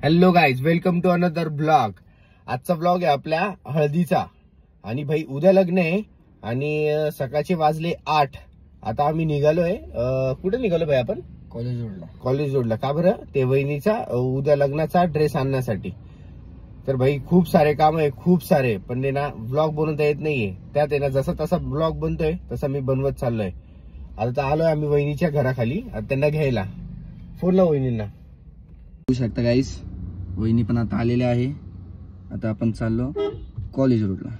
Hello guys, welcome to another blog. आजचा blog आहे आपल्या हळदीचा. आणि भाई उद्या लग्न आहे आणि सकाळचे वाजले 8. आता आम्ही निघालोय. कुठे निघालो भाई आपण? कॉलेज रोडला. का बरं? ते वहिनीचा उद्या लग्नाचा ड्रेस आणण्यासाठी. तर भाई खूप सारे काम आहे, खूप सारे, पण ते ना ब्लॉग बनवता येत नाहीये. त्यात आहे ना जसा तसा ब्लॉग बनतोय तसा मी बनवत चाललोय. आता आलोय आम्ही वहिनीच्या घराखाली. आता त्यांना घ्यायला फोन ला वहिनींना. बघू शकता गाईस, वहिनी पण आता आलेले आहे. आता आपण चाललो कॉलेज रोडला.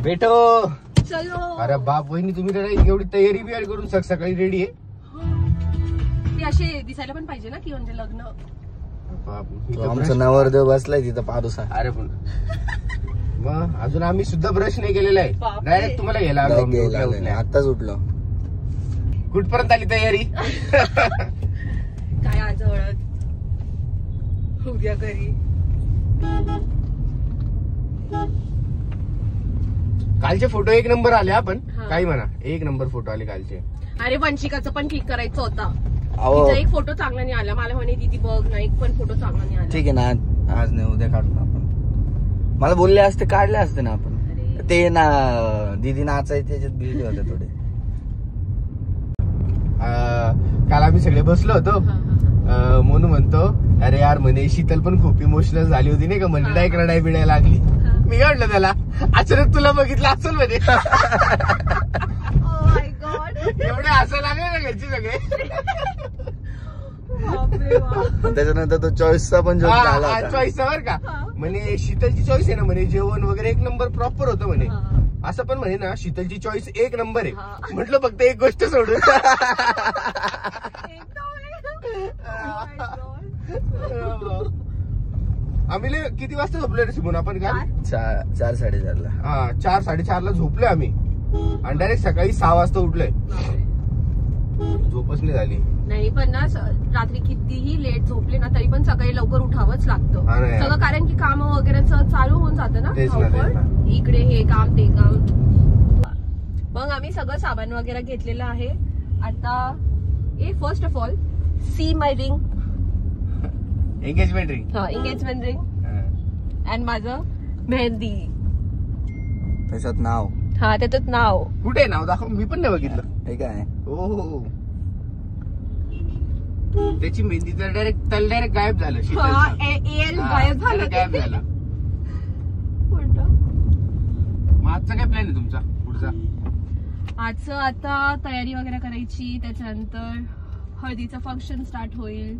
बेटो चलो. अरे बाप, वहिनी तुम्ही एवढी तयारी बियारी करून सकाळी रेडी आहे? ते असे दिसायला पण पाहिजे ना की म्हणजे लग्न. आमचा नवरदेव बसलाय तिथं पारुसा. अरे पण मग अजून आम्ही सुद्धा ब्रश नाही केलेला आहे. डायरेक्ट तुम्हाला घ्यायला आताच उठलो. कुठपर्यंत आली तयारी? काय आज हळद, उद्या घरी. कालचे फोटो एक नंबर आले. आपण काही म्हणा, एक नंबर फोटो आले कालचे. अरे वंशिकाचं पण ठीक करायचं होता. अहो तिचा एक फोटो चांगला नाही आला. मला म्हणे दीदी बघ ना, एक पण फोटो चांगला नाही आला. ठीक आहे ना, आज नाही उद्या काढतो आपण. मला बोलले असते, काढले असते ना आपण. ते ना दीदी नाचायचे त्याच्यात बिल्ड होते थोडे. काल आम्ही सगळे बसलो होतो. म्हणून म्हणतो अरे यार म्हणे शीतल पण खूप इमोशनल झाली होती नाही का, म्हणजे डायरेक्ट रडाय बिडायला लागली. मी म्हटलं त्याला अचानक तुला बघितलं असेल म्हणजे. एवढे हसायला लागले ना घरचे सगळे. त्याच्यानंतर तो चॉईसचा पण जोक झाला. चॉईसचा बर का, म्हणे शीतलची चॉईस आहे ना म्हणे, जेवण वगैरे एक नंबर प्रॉपर होतं म्हणे. असं पण म्हणे ना शीतलची चॉईस एक नंबर आहे. म्हटलं फक्त एक गोष्ट सोडून. आम्ही किती वाजता झोपलो रे सिमोन आपण? का 4-4:30 हा, 4-4:30 झोपलोय आम्ही आणि डायरेक्ट सकाळी 6 वाजता उठलोय. झोपच नाही झाली. नाही पण ना रात्री कितीही लेट झोपले ना तरी पण सकाळी लवकर उठावंच लागतं सगळं, कारण की काम वगैरे चालू होऊन जातं ना. इकडे हे काम ते काम. मग आम्ही सगळं सामान वगैरे घेतलेलं आहे. आता first of all see my ring, engagement ring. हा, एंगेजमेंट रिंग. आणि माझं मेहंदी. त्याच्यात नाव. हा, त्याच्यात नाव. कुठे नाव दाखव, मी पण नाही बघितलं. हे काय? हो, त्याची मेहंदी तर डायरेक्ट गायब झालं. गायब झाला. मग आजचा काय प्लॅन आहे तुमचा पुढचा? आजचं आता तयारी वगैरे करायची, त्याच्यानंतर हळदीचं फंक्शन स्टार्ट होईल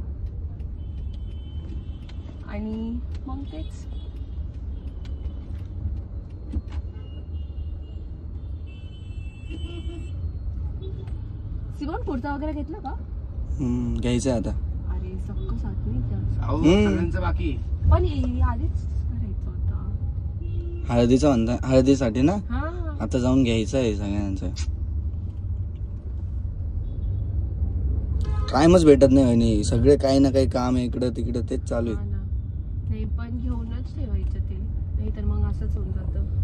आणि मग तेच. सिमोन कुर्ता वगैरे घेतला का? घ्यायचंय आता. अरे सगळं साथ नाही सगळ्यांचं बाकी, पण हे आधीच करायचं होतं. हळदीचं म्हणता, हळदीसाठी ना. हा, आता जाऊन घ्यायचं आहे सगळ्यांचं. टाइमच भेटत नाही. सगळे काही ना काही काम इकडं तिकडं तेच चालू आहे. नाही पण घेऊनच ठेवायचं ते, नाही तर मग असंच होऊन जातं.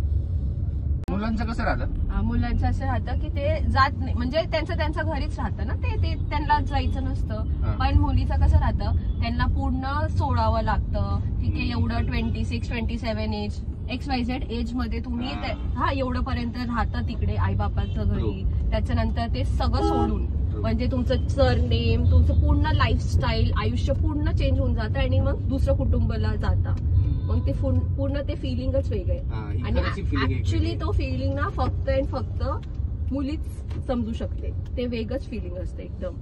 मुलांचं कसं राहतं? मुलांचं असं राहतं की ते जात नाही, म्हणजे त्यांचं घरीच राहतं ना, ते त्यांना जायचं नसतं. पण मुलीचं कसं राहतं, त्यांना पूर्ण सोडावं लागतं. ठीक आहे, एवढं 26-27 एज, XYZ एज मध्ये तुम्ही एवढं पर्यंत राहतं तिकडे आई बापाचं घरी. त्याच्यानंतर ते सगळं सोडून, म्हणजे तुमचं सरनेम, तुमचं पूर्ण लाईफस्टाईल, आयुष्य पूर्ण चेंज होऊन जातं आणि मग दुसरं कुटुंबाला जाता. मग ते पूर्ण ते फिलिंगच वेगळं आहे. आणि ऍक्च्युली तो फिलिंग ना फक्त आणि फक्त मुलीच समजू शकते. ते वेगळंच फिलिंग असतं एकदम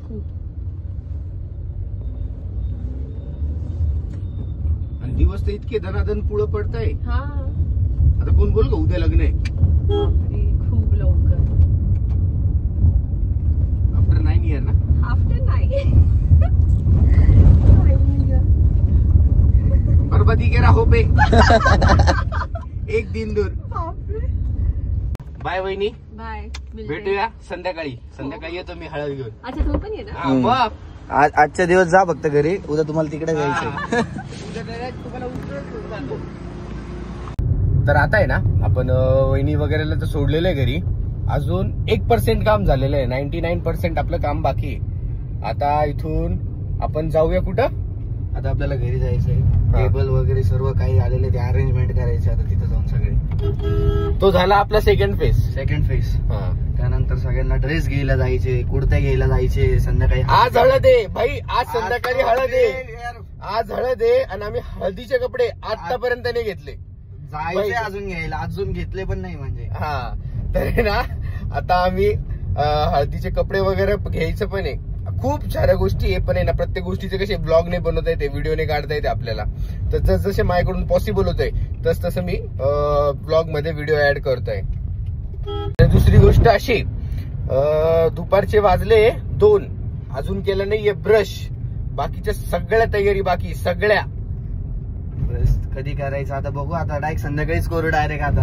खूप. आणि दिवस तर इतके धनाधन पुढं पडतंय. हा, आता कोण बोल का उद्या लग्न आहे? खूप लवकर. आफ्टर 9 इयर ना? आफ्टर 9 बर्बादी के राहो पे. एक दिन दूर. बाय वहिनी, बाय. भेटूया संध्याकाळी. येतो मी हळद घेऊन. अच्छा, तू पण ये ना. आजच्या दिवस जा फक्त घरी, उद्या तुम्हाला तिकडे जायचंय. उद्या डायरेक्ट तुम्हाला उतरवून जातो. तर आता आहे ना आपण वहिनी वगैरेला तर सोडलेलं आहे घरी, अजून 1% काम झालेलं आहे, 99% आपलं काम बाकी आहे. आता इथून आपण जाऊया कुठं, आता आपल्याला घरी जायचंय, टेबल वगैरे सर्व काही आलेले ते अरेंजमेंट करायचे आता तिथे जाऊन सगळे. तो झाला आपला सेकंड फेज. त्यानंतर सगळ्यांना ड्रेस घ्यायला जायचे, कुर्त्या घ्यायला जायचे संध्याकाळी. आज हळद आहे भाई, आज संध्याकाळी हळद आहे, आज हळद आहे आणि आम्ही हळदीचे कपडे आतापर्यंत नाही घेतले. जायचे अजून घ्यायला, अजून घेतले पण नाही म्हणजे. हा तर ना आता आम्ही हळदीचे कपडे वगैरे घ्यायचं पण आहे, खूप साऱ्या गोष्टी आहे. पण आहे ना प्रत्येक गोष्टीचे कसे ब्लॉग नाही बनवता येते, व्हिडिओ नाही काढता येते आपल्याला, तर जसं माझ्याकडून पॉसिबल होत आहे तसं मी ब्लॉग मध्ये व्हिडिओ ऍड करतोय. दुसरी गोष्ट अशी, दुपारचे वाजले 2, अजून केलं नाहीये ब्रश, बाकीच्या सगळ्या तयारी बाकी, सगळ्या ब्रश कधी करायचं आता बघू, आता डायरेक्ट संध्याकाळीच करू डायरेक्ट. आता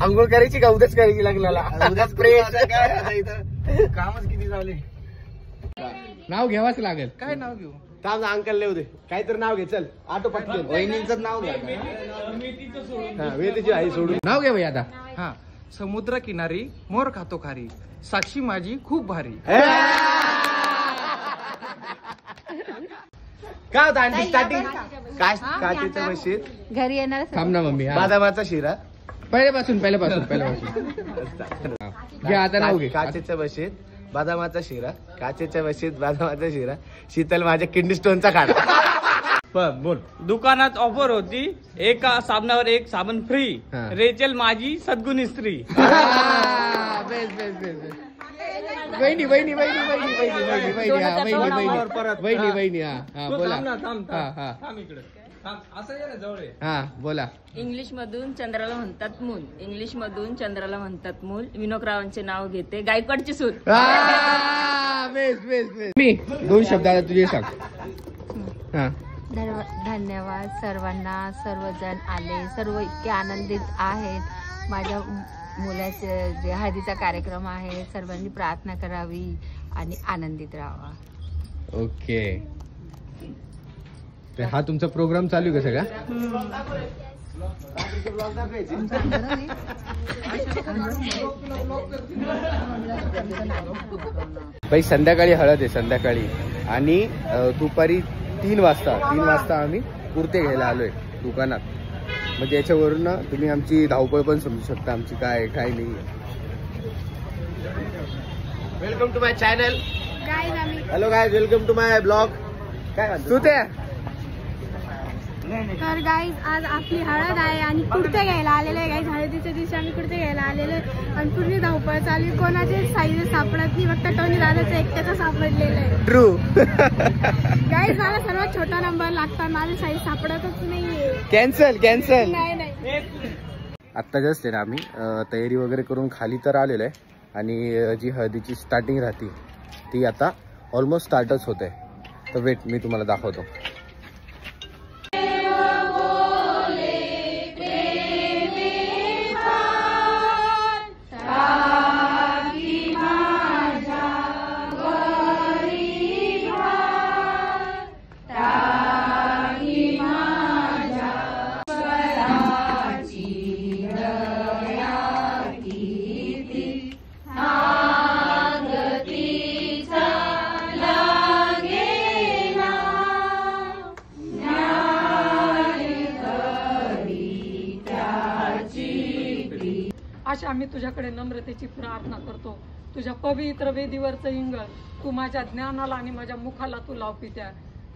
आंघोळ करायची का उद्याच करायची लग्नाला? उद्याच काय इथं कामच किती झाले. नाव घ्यावाच लागेल. काय नाव घेऊ? थांब ना, अंकल लिहू दे काहीतरी नाव घे. चल ऑटो पटकन. वहिनींचं नाव घ्या. वेदीची आई सोडून नाव घे भाई आता. हा, समुद्र किनारी मोर खातो खारी, साक्षी माझी खूप भारी. काय होतं आणखी स्टार्टिंग? काचेच्या बशीत घरी येणार थांब ना मम्मी. बदामाचा शिरा. पहिल्यापासून घे आता नाव घे. काचेच्या बशीत बदामाचा शिरा, काचेच्या बशीत बदामाचा शिरा, शीतल माझ्या किडनी स्टोनचा खाडा. बोल. दुकानात ऑफर होती, एका साबणावर एक साबण फ्री, हा. रेचल माझी सद्गुणी स्त्री. वहिनी वहिनी वहिनी वहिनी वहिनी वहिनी वहिनी हा वहिनी वहिनी हा बोला. हा बोला. इंग्लिश मधून चंद्राला म्हणतात मूल, इंग्लिश मधून चंद्राला म्हणतात मूल, विनोदरावांचे नाव घेते, गायकवाडची सूर. मी 2 शब्द आता तुझे सांग. हा. धन्यवाद सर्वांना, सर्वजण आले, सर्व इतके आनंदित आहेत. माझ्या मुलाचे जे हळदीचा कार्यक्रम आहे, सर्वांनी प्रार्थना करावी आणि आनंदित राहावा. ओके. हा तुमचा प्रोग्राम चालू आहे का सगळा? भाई संध्याकाळी हळद आहे, संध्याकाळी, आणि दुपारी 3 वाजता आम्ही कुर्ते घ्यायला आलोय दुकानात. म्हणजे याच्यावरून तुम्ही आमची धावपळ पण समजू शकता, आमची काय नाही. Welcome to my channel. Hello guys, welcome to my blog. काय तू ते तर गाईज आज आपली हळद आहे आणि कुर्ते घ्यायला आलेले आहे. गाईज हळदीच्या दिवशी आम्ही कुर्ते घ्यायला आलेले आणि पूर्ण धावपळ चालू, कोणाचे साईज सापडत नाही, फक्त टोनी दादाचा एकट्याचा सापडलेला आहे. ट्रू. गाईज मला सर्वात छोटा नंबर लागतात, माझे साईज सापडतच नाहीये. कॅन्सल. नाही. आत्ता जस्ट आहे ना आम्ही तयारी वगैरे करून खाली तर आलेलो आहे, आणि जी हळदीची स्टार्टिंग राहते ती आता ऑलमोस्ट स्टार्टच होत आहे. तर वेट, मी तुम्हाला दाखवतो. अशा आम्ही तुझ्याकडे नम्रतेची प्रार्थना करतो. तुझ्या पवित्र वेदीवरचं इंगळ तू माझ्या ज्ञानाला आणि माझ्या मुखाला तू लाव पित्या.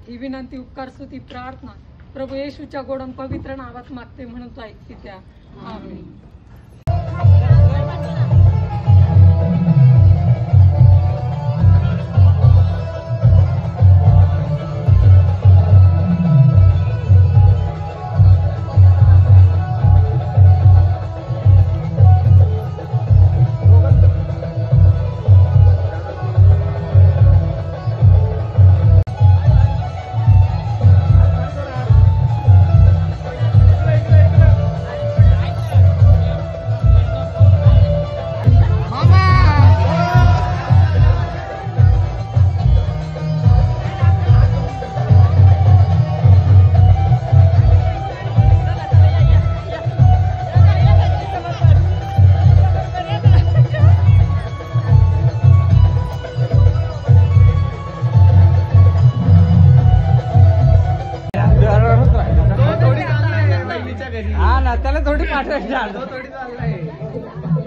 ही विनंती, उपकार, स्तुती, प्रार्थना प्रभू येशूच्या गोड आणि पवित्र नावात मागते म्हणून तू ऐक पित्या. आमेन. मामा थोडी पाठवायचा, तो थोडी चाललाय.